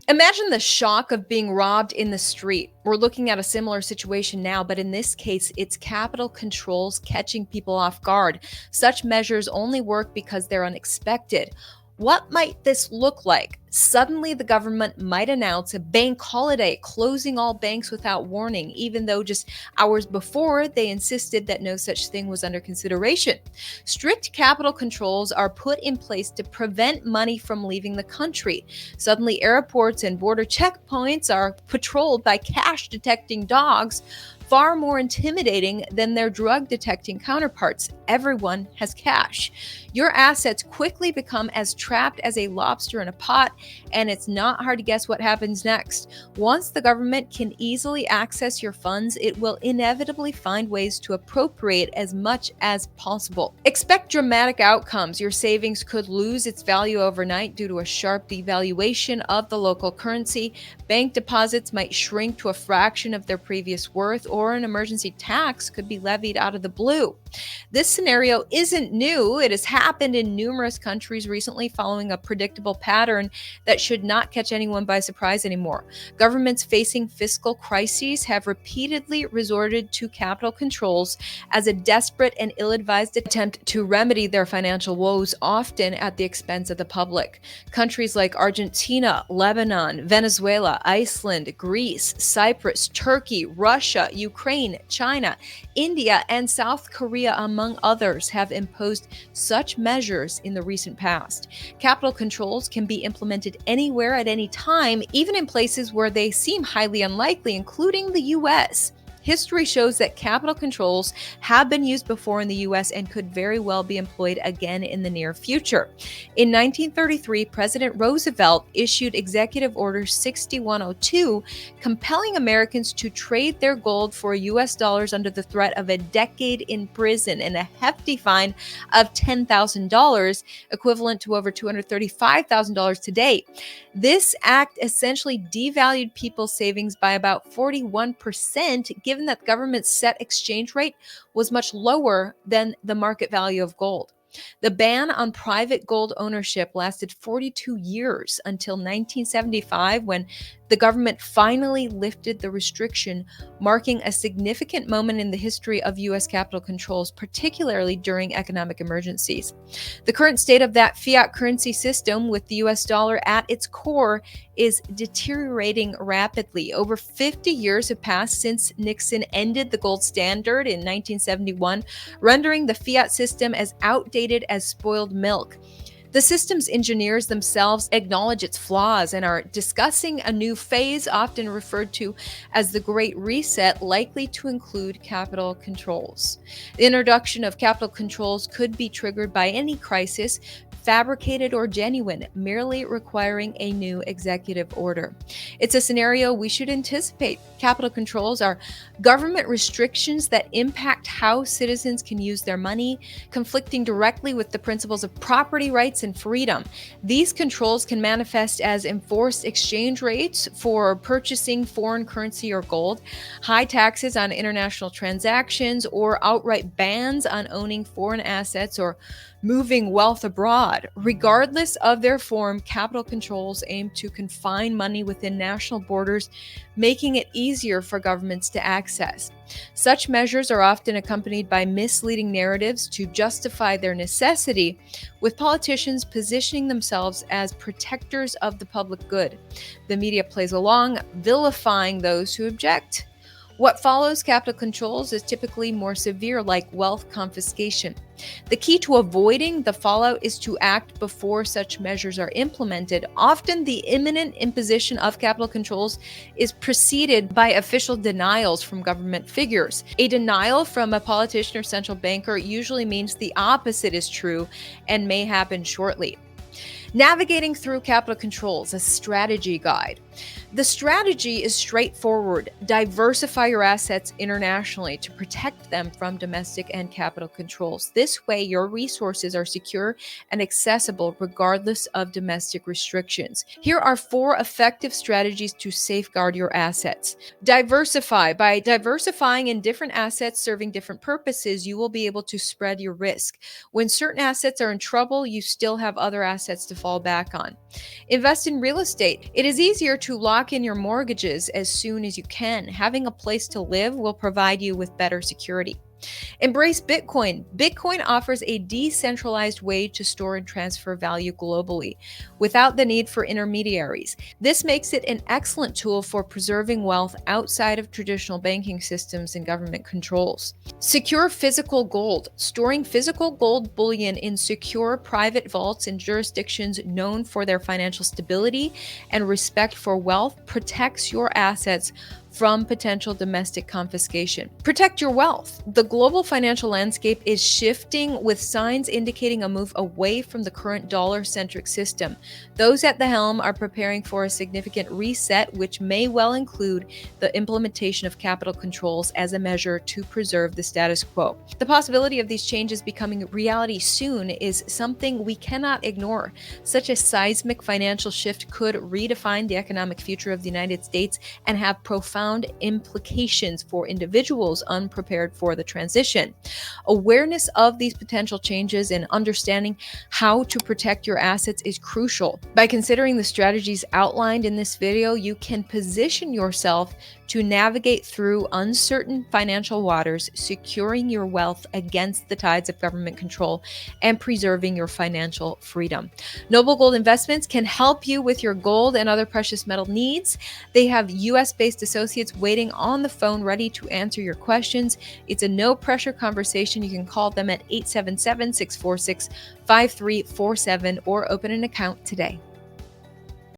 Imagine the shock of being robbed in the street. We're looking at a similar situation now, but in this case, it's capital controls catching people off guard. Such measures only work because they're unexpected. What might this look like? Suddenly, the government might announce a bank holiday, closing all banks without warning, even though just hours before they insisted that no such thing was under consideration. Strict capital controls are put in place to prevent money from leaving the country. Suddenly, airports and border checkpoints are patrolled by cash detecting dogs, far more intimidating than their drug detecting counterparts. Everyone has cash. Your assets quickly become as trapped as a lobster in a pot, and it's not hard to guess what happens next. Once the government can easily access your funds, it will inevitably find ways to appropriate as much as possible. Expect dramatic outcomes. Your savings could lose its value overnight due to a sharp devaluation of the local currency. Bank deposits might shrink to a fraction of their previous worth, or an emergency tax could be levied out of the blue. This scenario isn't new. It has happened in numerous countries recently, following a predictable pattern that should not catch anyone by surprise anymore. Governments facing fiscal crises have repeatedly resorted to capital controls as a desperate and ill-advised attempt to remedy their financial woes, often at the expense of the public. Countries like Argentina, Lebanon, Venezuela, Iceland, Greece, Cyprus, Turkey, Russia, Ukraine, China, India, and South Korea, among others, have imposed such measures in the recent past. Capital controls can be implemented anywhere at any time, even in places where they seem highly unlikely, including the US. History shows that capital controls have been used before in the US and could very well be employed again in the near future. In 1933, President Roosevelt issued Executive Order 6102, compelling Americans to trade their gold for US dollars under the threat of a decade in prison and a hefty fine of $10,000, equivalent to over $235,000 today. This act essentially devalued people's savings by about 41%, given that the government's set exchange rate was much lower than the market value of gold. The ban on private gold ownership lasted 42 years until 1975, when the government finally lifted the restriction, marking a significant moment in the history of U.S. capital controls, particularly during economic emergencies. The current state of that fiat currency system, with the U.S. dollar at its core, is deteriorating rapidly. Over 50 years have passed since Nixon ended the gold standard in 1971, rendering the fiat system as outdated as spoiled milk. The system's engineers themselves acknowledge its flaws and are discussing a new phase, often referred to as the Great Reset, likely to include capital controls. The introduction of capital controls could be triggered by any crisis, fabricated or genuine, merely requiring a new executive order. It's a scenario we should anticipate. Capital controls are government restrictions that impact how citizens can use their money, conflicting directly with the principles of property rights and freedom. These controls can manifest as enforced exchange rates for purchasing foreign currency or gold, high taxes on international transactions, or outright bans on owning foreign assets or moving wealth abroad. Regardless of their form, capital controls aim to confine money within national borders, making it easier for governments to access. Such measures are often accompanied by misleading narratives to justify their necessity, with politicians positioning themselves as protectors of the public good. The media plays along, vilifying those who object. What follows capital controls is typically more severe, like wealth confiscation. The key to avoiding the fallout is to act before such measures are implemented. Often, the imminent imposition of capital controls is preceded by official denials from government figures. A denial from a politician or central banker usually means the opposite is true and may happen shortly. Navigating through capital controls, a strategy guide. The strategy is straightforward. Diversify your assets internationally to protect them from domestic and capital controls. This way, your resources are secure and accessible regardless of domestic restrictions. Here are 4 effective strategies to safeguard your assets. Diversify. By diversifying in different assets serving different purposes, you will be able to spread your risk. When certain assets are in trouble, you still have other assets to fall back on. Invest in real estate. It is easier to lock in your mortgages as soon as you can. Having a place to live will provide you with better security. Embrace Bitcoin. Bitcoin offers a decentralized way to store and transfer value globally without the need for intermediaries. This makes it an excellent tool for preserving wealth outside of traditional banking systems and government controls. Secure physical gold. Storing physical gold bullion in secure private vaults in jurisdictions known for their financial stability and respect for wealth protects your assets from potential domestic confiscation. Protect your wealth. The global financial landscape is shifting with signs indicating a move away from the current dollar-centric system. Those at the helm are preparing for a significant reset, which may well include the implementation of capital controls as a measure to preserve the status quo. The possibility of these changes becoming reality soon is something we cannot ignore. Such a seismic financial shift could redefine the economic future of the United States and have profound implications for individuals unprepared for the transition. Awareness of these potential changes and understanding how to protect your assets is crucial. By considering the strategies outlined in this video, you can position yourself to navigate through uncertain financial waters, securing your wealth against the tides of government control and preserving your financial freedom. Noble Gold Investments can help you with your gold and other precious metal needs. They have US-based associates waiting on the phone ready to answer your questions. It's a no-pressure conversation. You can call them at 877-646-5347 or open an account today.